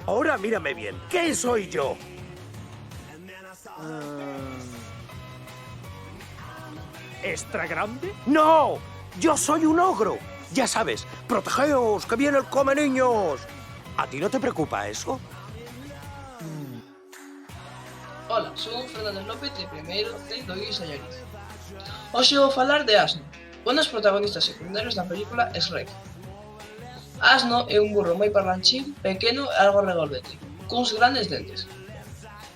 Ahora mírame bien. ¿Qué soy yo? ¿Extra grande? ¡No! ¡Yo soy un ogro! Ya sabes, protegeos, que viene el come niños. ¿A ti no te preocupa eso? Ola, son Fernández López de primeiro de Lois Allariz. Hoxe vou falar de Asno, un dos protagonistas secundarios da película Shrek. Asno é un burro moi parlanchín, pequeno e algo regordete, cuns grandes dentes.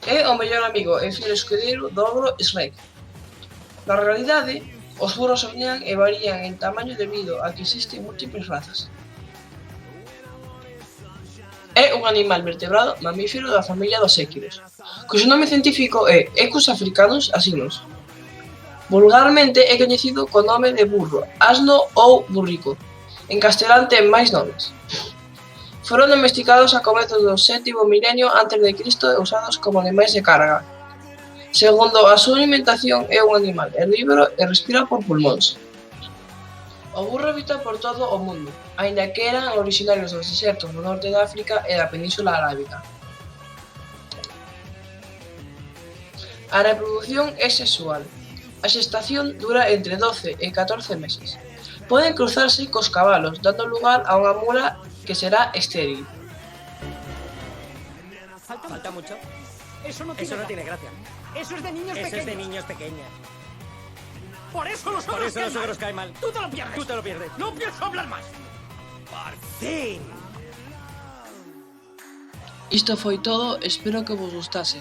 É o mellor amigo e fiel escudeiro do ogro Shrek. Na realidade, os burros soñan e varían en tamaño debido a que existen múltiples razas. É un animal vertebrado mamífero da familia dos équidos, cuxo nome científico é Equus africanus asinus. Vulgarmente é coñecido co nome de burro, asno ou burrico. En castelán ten máis nomes. Foron domesticados a comezos do 7º milenio antes de Cristo e usados como animais de carga. Segundo a súa alimentación, é un animal herbívoro e respira por pulmóns. O burro habita por todo o mundo, aínda que eran orixinarios dos desertos do norte de África e da Península Arábica. A reprodución é sexual. A xestación dura entre 12 e 14 meses. Poden cruzarse cos cabalos, dando lugar a unha mula que será estéril. ¿Falta mucho? Eso no tiene gracia. Eso es de niños pequeños. Eso es de niños pequeños. Por eso los ogros caen mal. Tú te lo pierdes. No pienso hablar más. ¡Por fin! Isto foi todo, espero que vos gustase.